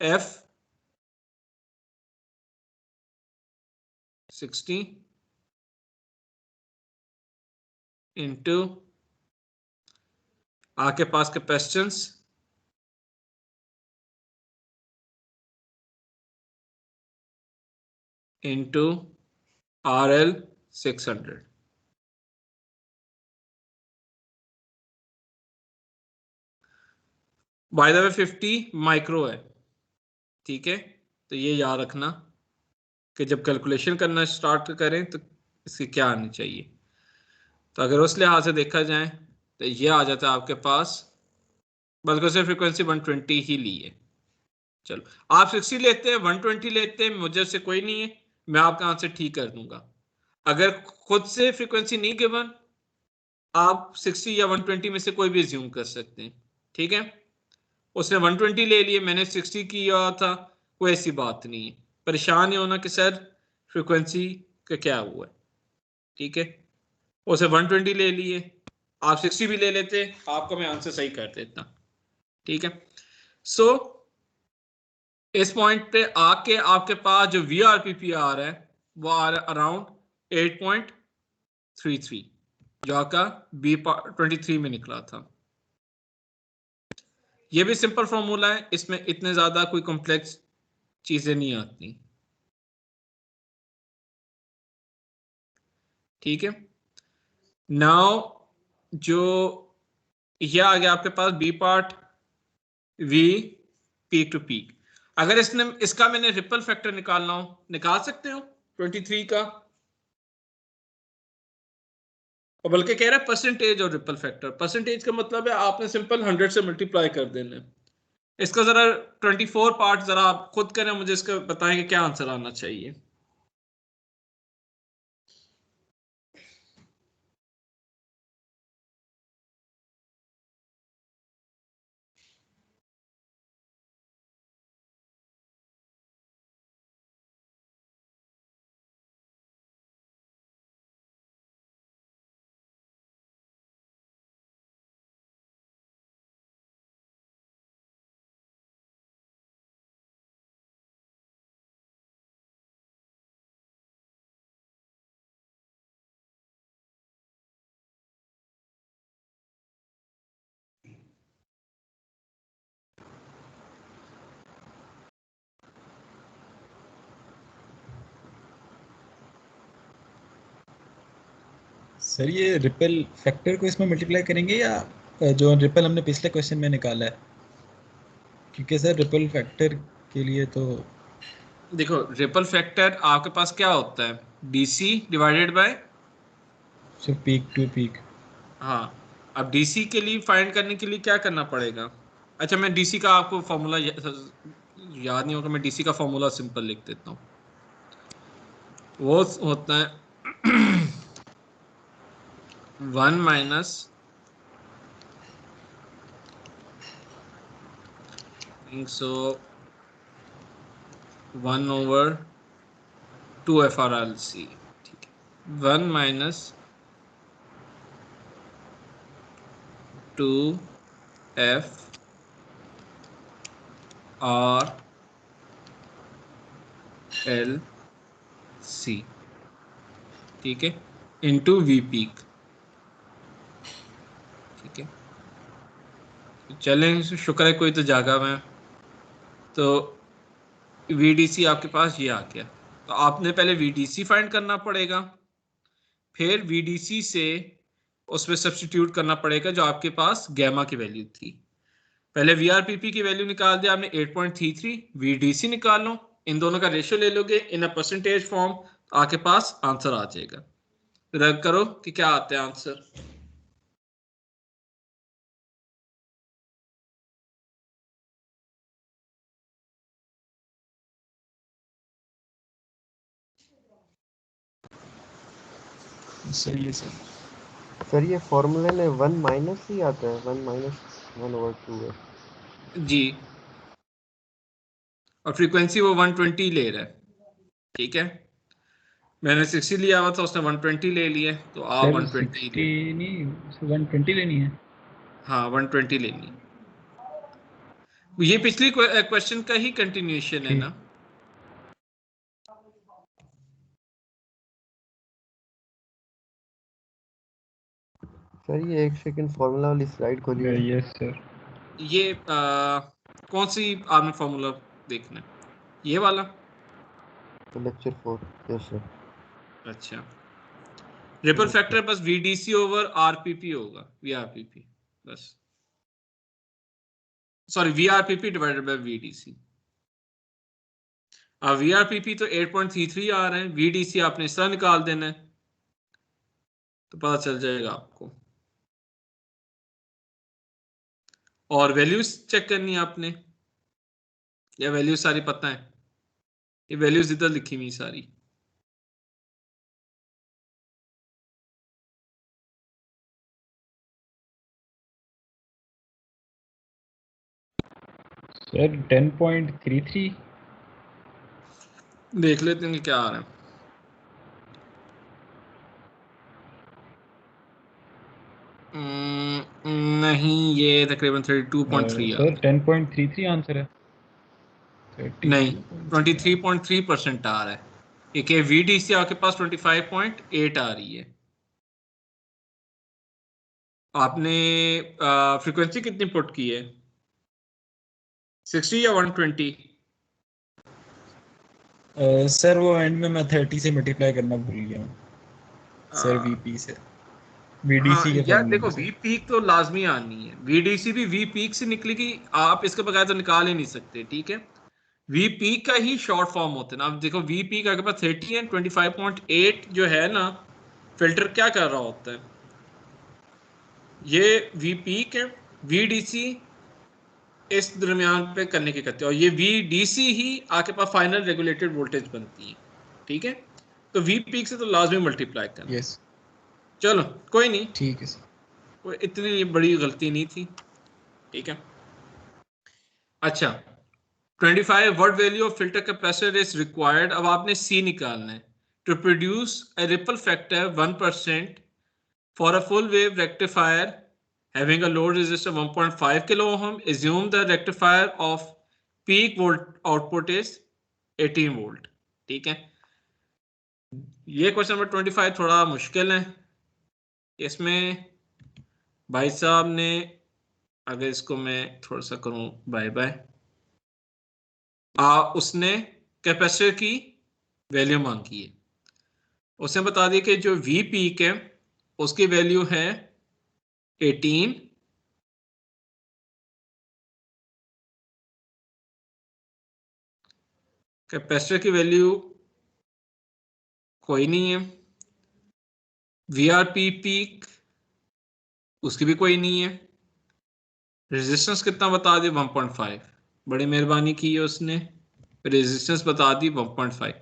F 60 इंटू आपके पास capacitance into RL 600। By the way 50 micro है, ठीक है। तो ये याद रखना कि जब कैलकुलेशन करना स्टार्ट करें तो इसकी क्या आनी चाहिए। तो अगर उस लिहाज से देखा जाए तो ये आ जाता है आपके पास, बल्कि उसे फ्रीक्वेंसी 120 ही ली है। चलो आप 60 लेते हैं, 120 लेते हैं, मुझे उससे कोई नहीं है, मैं आपका आंसर ठीक कर दूंगा। अगर खुद से फ्रीक्वेंसी नहीं गिवन, आप 60 या 120 में से कोई भी ज्यूम कर सकते हैं, ठीक है। उसने 120 ले लिए, मैंने 60 किया था, कोई ऐसी बात नहीं है। परेशान नहीं होना कि सर फ्रीक्वेंसी का क्या हुआ है, ठीक है। उसे 120 ले लिए, आप 60 भी ले लेते, आपको मैं आंसर सही कर देता, ठीक है। सो इस पॉइंट पे आके आपके पास जो VRPP आ रहा है वो आ रहा है अराउंड 8.33, जो आपका B23 में निकला था। ये भी सिंपल फॉर्मूला है, इसमें इतने ज्यादा कोई कॉम्प्लेक्स चीजें नहीं आती, ठीक है। नाउ जो ये आ गया आपके पास B part V peak to peak. अगर इसका मैंने रिपल फैक्टर निकालना हो, निकाल सकते हो 23 का, और बल्कि कह रहा है परसेंटेज और रिपल फैक्टर। परसेंटेज का मतलब है आपने सिंपल 100 से मल्टीप्लाई कर देना है। इसका जरा 24 पार्ट जरा आप खुद करें, मुझे इसका बताएं कि क्या आंसर आना चाहिए। सर ये रिपल फैक्टर को इसमें मल्टीप्लाई करेंगे या जो रिपल हमने पिछले क्वेश्चन में निकाला है, क्योंकि सर रिपल फैक्टर के लिए तो देखो रिपल फैक्टर आपके पास क्या होता है, डीसी डिवाइडेड बाय, सिर्फ पीक टू पीक। हाँ अब डीसी के लिए फाइंड करने के लिए क्या करना पड़ेगा। अच्छा मैं डीसी का आपको फॉर्मूला याद नहीं होगा, मैं डीसी का फॉर्मूला सिंपल लिख देता हूँ। वो होता है 1 माइनस सो 1/2 FRLC, ठीक है, 1 माइनस 2 FRLC, ठीक है, इंटू वी पीक, ठीक है। चलें शुक्र है कोई तो जागा मैं, तो VDC आपके पास ये आ गया। तो आपने पहले VDC फाइंड करना पड़ेगा, फिर VDC से उसमें सब्स्टिट्यूट करना पड़ेगा जो आपके पास गैमा की वैल्यू थी। पहले VRPP की वैल्यू निकाल दिया आपने 8.33, VDC निकाल लो, इन दोनों का रेशियो ले लोगे इन अ परसेंटेज फॉर्म, आपके पास आंसर आ जाएगा। रब करो कि क्या आते हैं आंसर। सही है सर। सर ये फॉर्मूले में 1 माइनस ही आता है, 1 - 1/2 है। जी, और फ्रीक्वेंसी वो 120 ले रहा है, ठीक है। मैंने 60 लिया हुआ था, उसने 120 ले लिया, तो आप सर 120 ले, 60 नहीं, 120 लेनी है। हाँ 120 लेनी। ये पिछली क्वेश्चन का ही कंटिन्यूएशन है ठीक। ना। सर ये 1 सेकंड फॉर्मूला वाली स्लाइड खोलिए। Yes sir. ये कौन सी आपने फॉर्मूला देखना है, ये वाला। तो लेक्चर 4। Yes sir. अच्छा रिपल फैक्टर बस VDC ओवर RPP होगा, VRPP बस, sorry VRPP divided by VDC। अब VRPP तो 8.33 आ रहे हैं, VDC आपने इस तरह निकाल देना है तो पता चल जाएगा आपको, और वैल्यूज चेक करनी है आपने, या वैल्यूज सारी पता है, ये वैल्यूज इधर लिखी हुई सारी। सर 10.33। देख लेते हैं कि क्या आ रहा है। नहीं ये तकरीबन 32.3 आ सर रहा है। 10.33 आंसर है। नहीं 23.3% आ रहा है, क्योंकि VDC आपके पास 25.8 आ रही है। आपने फ्रीक्वेंसी कितनी पुट की है, 60 या 120? सर वो एंड में मैं 30 से मल्टीप्लाई करना भूल गया हूँ सर, VP से, हाँ VDC के यार फॉर्मूले देखो में वी सर। पीक तो लाजमी आनी है, VDC भी वी पीक से निकलेगी, आप इसके बगैर तो निकाल ही नहीं सकते, ठीक है। वी पीक का ही शॉर्ट फॉर्म होता है ना। अब देखो वी पीक अगर 30 एंड 25.8 जो है ना, फिल्टर क्या कर रहा होता है, ये वी पीक है, VDC इस दरमियान पे करने की करते हैं, और ये VDC ही आपके पास फाइनल रेगुलेटेड वोल्टेज बनती है, ठीक है। तो वी पीक से तो लाजमी मल्टीप्लाई करना। यस चलो कोई नहीं, ठीक है सर। कोई इतनी बड़ी गलती नहीं थी, ठीक है। अच्छा 25 what value of filter capacitor is required, अब आपने C निकालना है, to produce a ripple factor 1% for a full wave rectifier having a load resistance of 1.5 kilo ohm. Assume the rectifier of peak volt output is 18 volt, ठीक है। ये question number 25 थोड़ा मुश्किल है, इसमें भाई साहब ने, अगर इसको मैं थोड़ा सा करूं बाय बाय, उसने कैपेसिटर की वैल्यू मांगी है, उसने बता दिया कि जो V पीक है उसकी वैल्यू है 18 कैपेसिटर की वैल्यू कोई नहीं है, वीआरपी पीक उसकी भी कोई नहीं है, रेजिस्टेंस कितना बता दी 1.5, बड़ी मेहरबानी की है उसने, रेजिस्टेंस बता दी 1.5,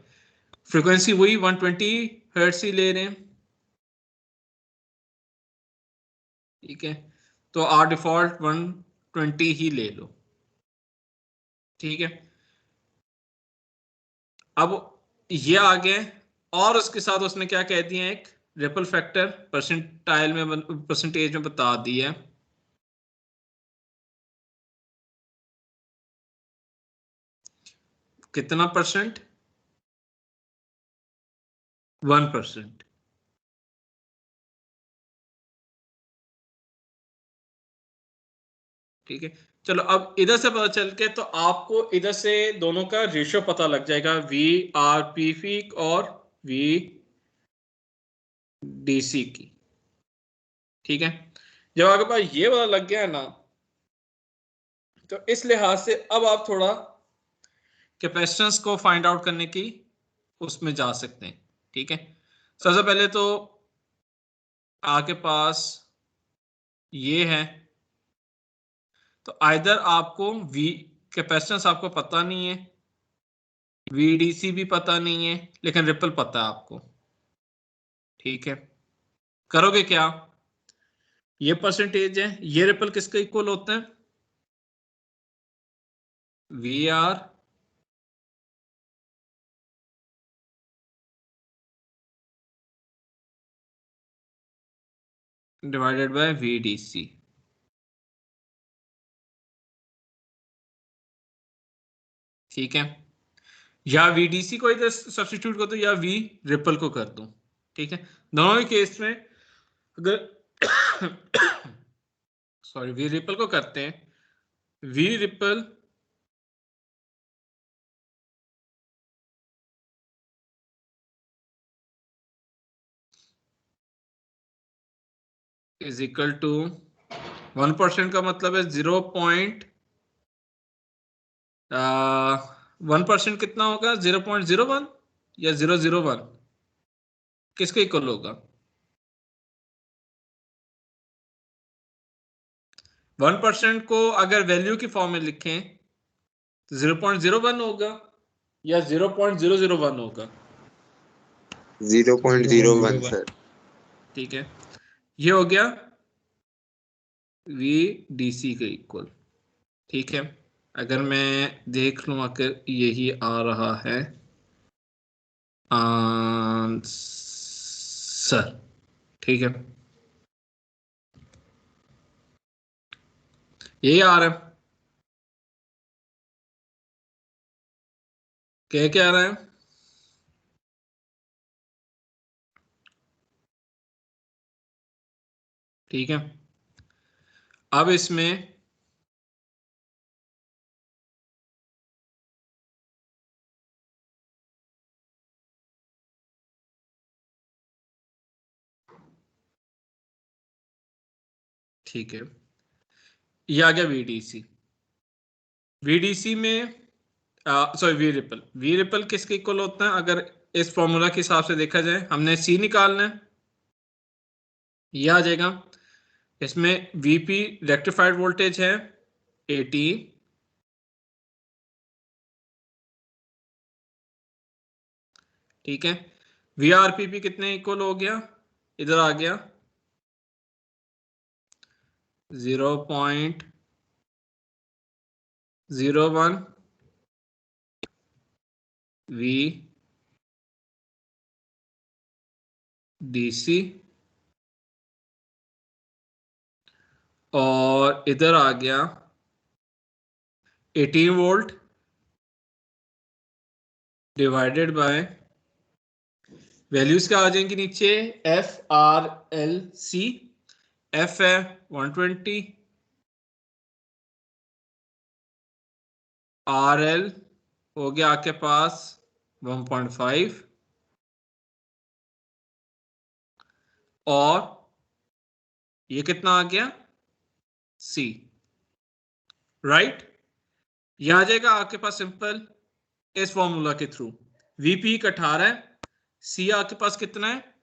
फ्रीक्वेंसी वही 120 हर्ट्ज ही ले रहे हैं, ठीक है, तो आर डिफॉल्ट 120 ही ले लो, ठीक है। अब ये आ गए और उसके साथ उसने क्या कह दिया, एक रिपल फैक्टर परसेंटाइल में परसेंटेज में बता दिया, कितना परसेंट, 1%, ठीक है। चलो अब इधर से पता चल के तो आपको इधर से दोनों का रेशियो पता लग जाएगा, वी आर पी फीक और वी डीसी की, ठीक है। जब आपके पास ये पता लग गया है ना, तो इस लिहाज से अब आप थोड़ा कैपेसिटेंस को फाइंड आउट करने की उसमें जा सकते हैं, ठीक है। सबसे पहले तो आपके पास ये है, तो आइदर आपको वी कैपेसिटेंस आपको पता नहीं है, वीडीसी भी पता नहीं है, लेकिन रिपल पता है आपको, ठीक है। करोगे क्या, ये परसेंटेज है, ये रिपल किसके इक्वल होते हैं, V R divided by VDC, ठीक है। या वीडीसी को इधर सब्स्टिट्यूट कर दो या वी रिपल को कर दो, ठीक है। दोनों ही केस में अगर सॉरी वी रिपल को करते हैं, V ripple is equal to 1% का मतलब है 1% कितना होगा, 0.01 या 001, किसके इक्वल होगा, 1% को अगर वैल्यू की फॉर्म में लिखें तो 0.01 होगा या 0.001 होगा, 0.01 सर। ठीक है। ये हो गया वी डीसी के इक्वल, ठीक है। अगर मैं देख लूं अगर यही आ रहा है आंसर, ठीक है, यही आ रहा है, क्या आ रहा है, ठीक है। अब इसमें ठीक है, ये आ गया वीडीसी, वीडीसी में सॉरी वी रिपल किसके इक्वल होता है, अगर इस फॉर्मूला के हिसाब से देखा जाए, हमने सी निकालना है, ये आ जाएगा, इसमें वीपी रेक्टिफाइड वोल्टेज है 80, ठीक है। वीआरपीपी कितने इक्वल हो गया, इधर आ गया 0.01 वी डीसी, और इधर आ गया 18 वोल्ट डिवाइडेड बाय वैल्यूज क्या आ जाएंगी नीचे, F R L C, F है 120, आर एल हो गया आपके पास 1.5, और ये कितना आ गया सी, राइट। ये आ जाएगा आपके पास सिंपल इस फॉर्मूला के थ्रू। वीपी 18 है, सी आपके पास कितना है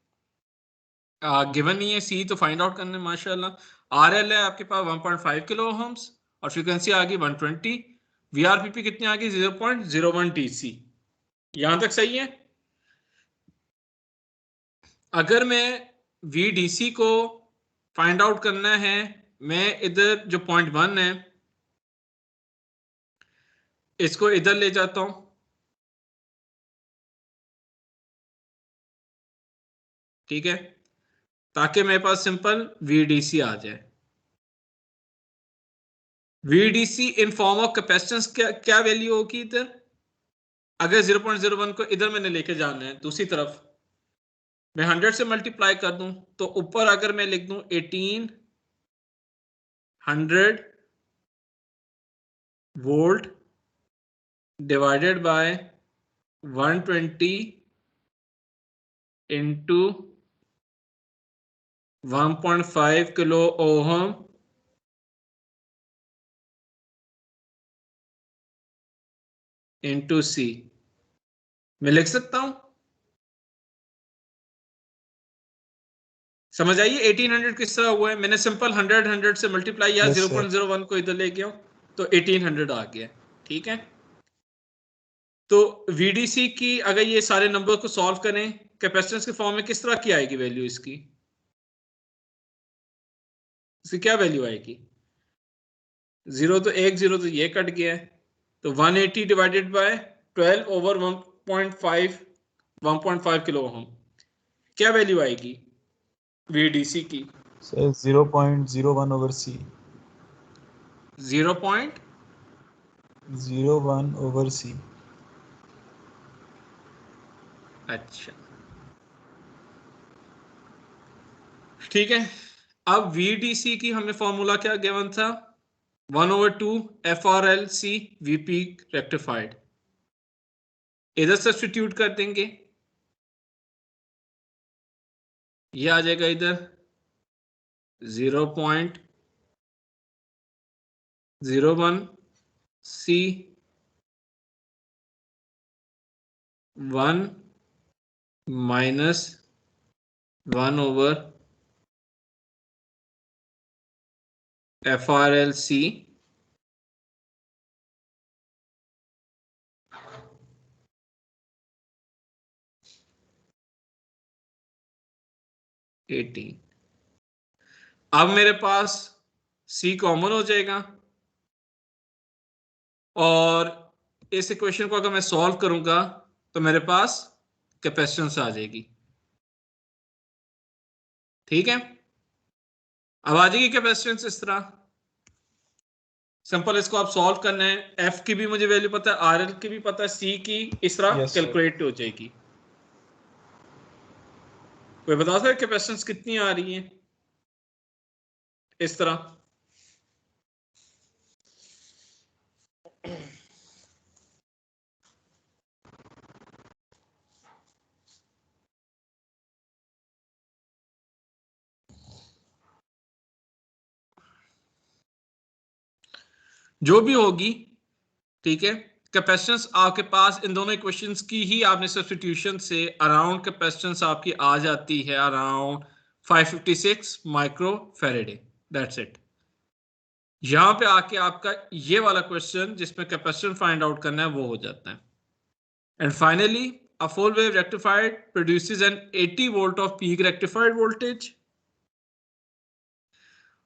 गिवन नहीं है, सी तो फाइंड आउट करना है माशाल्लाह। आरएल है आपके पास 1.5 किलो ओम्स और फ्रीक्वेंसी आ गई 120। वीआरपीपी कितनी आ गई 0.01 टीसी। यहां तक सही है। अगर मैं वीडीसी को फाइंड आउट करना है, मैं इधर जो 0.1 है इसको इधर ले जाता हूं, ठीक है, ताकि मेरे पास सिंपल वीडीसी आ जाए। VDC in form of capacitance क्या वैल्यू होगी इधर? अगर 0.01 को इधर मैंने लेके जाना है दूसरी तरफ, मैं 100 से मल्टीप्लाई कर दूं तो ऊपर अगर मैं लिख दूं 1800 volt divided by 120 into 1.5 kilo ohm into C, मैं लिख सकता हूं। समझ आइए 1800 किस तरह हुआ है? मैंने सिंपल 100 से मल्टीप्लाई या 0.01 को इधर ले गया तो 1800 आ गया, ठीक है। तो वीडीसी की अगर ये सारे नंबर को सॉल्व करें कैपेसिटेंस के फॉर्म में किस तरह की आएगी वैल्यू इसकी क्या वैल्यू आएगी? 0 तो 0 तो ये कट गया है, तो 180 divided by 12 over 1.5 kilo ohm, क्या वैल्यू आएगी वीडीसी की? सर 0.01 ओवर सी। 0.01 ओवर सी। अच्छा ठीक है। अब वीडीसी की हमें फॉर्मूला क्या गिवन था? 1/2 FRLC VP रेक्टिफाइड। इधर सब्स्टिट्यूट कर देंगे, ये आ जाएगा इधर 0.01 C 1 माइनस 1 ओवर FRLC अब मेरे पास C कॉमन हो जाएगा और इस इक्वेशन को अगर मैं सॉल्व करूंगा तो मेरे पास कैपेसिटेंस आ जाएगी, ठीक है। अब आ जाएगी कैपेसिटेंस इस तरह, सिंपल इसको आप सॉल्व करना है। एफ की भी मुझे वैल्यू पता है, आर एल की भी पता है, सी की इस तरह कैलकुलेट हो जाएगी। कोई बता सकता है कैपेसिटेंस कितनी आ रही है इस तरह? जो भी होगी, ठीक है। कैपेसिटेंस आपके पास इन दोनों इक्वेशंस की ही आपने सब्स्टिट्यूशन से अराउंड कैपेसिटेंस आपकी आ जाती है around 556 micro Faraday, that's it. यहां पे आके आपका ये वाला क्वेश्चन जिसमें कैपेसिटेंस फाइंड आउट करना है वो हो जाता है। And finally a full wave rectified produces an 80 volt of peak rectified voltage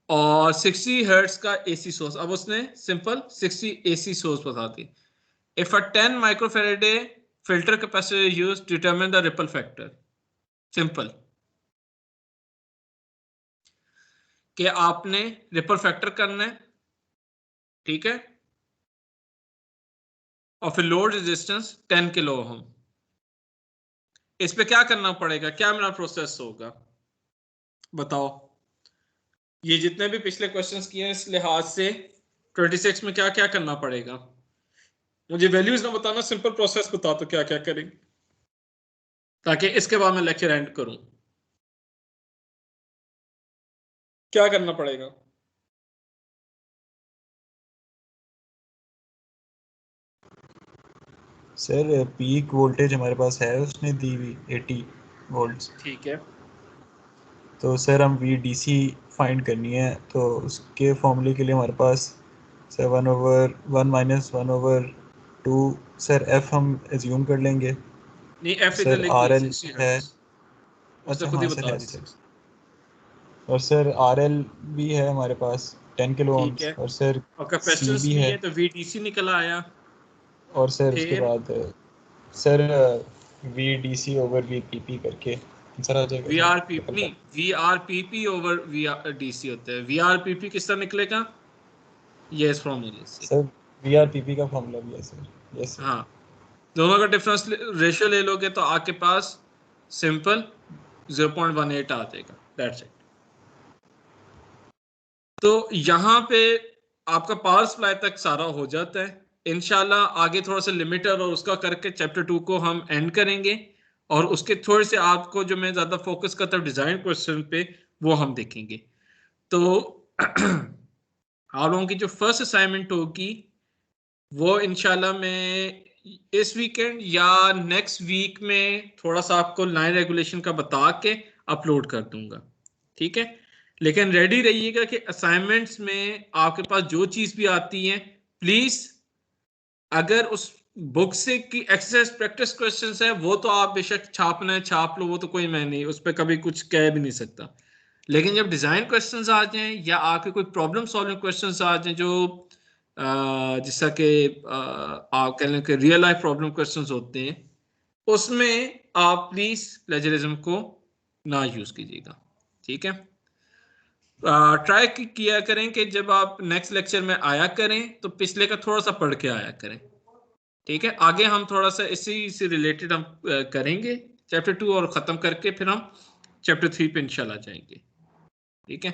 और 60 हर्ट्ज का एसी सोर्स। अब उसने सिंपल 60 एसी सोर्स बता दी। If a 10 microfarad filter capacitor is used, determine the ripple factor. Simple. कि आपने ripple factor करना है, ठीक है, और फिर लोड रेजिस्टेंस 10 किलो ओम। इस पे क्या करना पड़ेगा, क्या मेरा प्रोसेस होगा बताओ? ये जितने भी पिछले क्वेश्चंस किए हैं इस लिहाज से 26 में क्या क्या करना पड़ेगा? मुझे वैल्यूज ना बताना, सिंपल प्रोसेस बता दो क्या क्या करेंगे ताकि इसके बाद मैं लेक्चर एंड करूं। क्या करना पड़ेगा? सर पीक वोल्टेज हमारे पास है, उसने दी हुई 80 वोल्ट्स। ठीक है, तो सर हम VDC फाइंड करनी है, तो उसके फॉर्मूले के लिए हमारे पास सर 1/1 -1/2 सर F हम एज्यूम कर लेंगे। नहीं एफ इधर सर लिख दिया RL 60 है, हर्ट्ज, उसने अच्छा खुद ही हाँ सर बता है जी दिया। सर। और सर RL भी है हमारे पास 10 किलो ठीक ohms, है, और सर और C कैपेसिटेंस भी भी है। है तो VDC निकल आया। और सर उसके फिर बाद सर VDC ओवर VPP करके आंसर आ जाएगा सर। VRPP नहीं, VRPP ओवर VDC होता है। VRPP किस तरह निकलेगा, ये इस फॉर्मूले से। सर VRPP का फॉर्मूला भी है सर। Yes sir. हाँ, दोनों का डिफरेंस रेशियो ले लोगे तो आपके पास सिंपल 0.18 आ जाएगा, दैट्स इट। तो यहाँ पे आपका पावर सप्लाई तक सारा हो जाता है। इंशाल्लाह आगे थोड़ा सा लिमिटर और उसका करके चैप्टर 2 को हम एंड करेंगे, और उसके थोड़े से आपको जो मैं ज्यादा फोकस करता हूँ डिजाइन क्वेश्चन पे, वो हम देखेंगे। तो आप लोगों की जो फर्स्ट असाइनमेंट होगी वो इंशाल्लाह मैं इस वीकेंड या नेक्स्ट वीक में थोड़ा सा आपको लाइन रेगुलेशन का बता के अपलोड कर दूंगा, ठीक है। लेकिन रेडी रहिएगा कि असाइनमेंट्स में आपके पास जो चीज भी आती है, प्लीज अगर उस बुक से की एक्सरसाइज प्रैक्टिस क्वेश्चंस है वो तो आप बेशक छापना है छाप लो, वो तो कोई मैं नहीं उस पर कभी कुछ कह भी नहीं सकता। लेकिन जब डिजाइन क्वेश्चंस आ जाएं या आपके कोई प्रॉब्लम सॉल्विंग क्वेश्चंस आ जाएं जो जिसका कि आप कह लें कि रियल लाइफ प्रॉब्लम क्वेश्चंस होते हैं, उसमें आप प्लीज प्लेजरिज्म को ना यूज कीजिएगा, ठीक है। ट्राई किया करें कि जब आप नेक्स्ट लेक्चर में आया करें तो पिछले का थोड़ा सा पढ़ के आया करें, ठीक है। आगे हम थोड़ा सा इसी से रिलेटेड हम करेंगे चैप्टर 2 और ख़त्म करके फिर हम चैप्टर 3 पे इंशाल्लाह जाएंगे, ठीक है।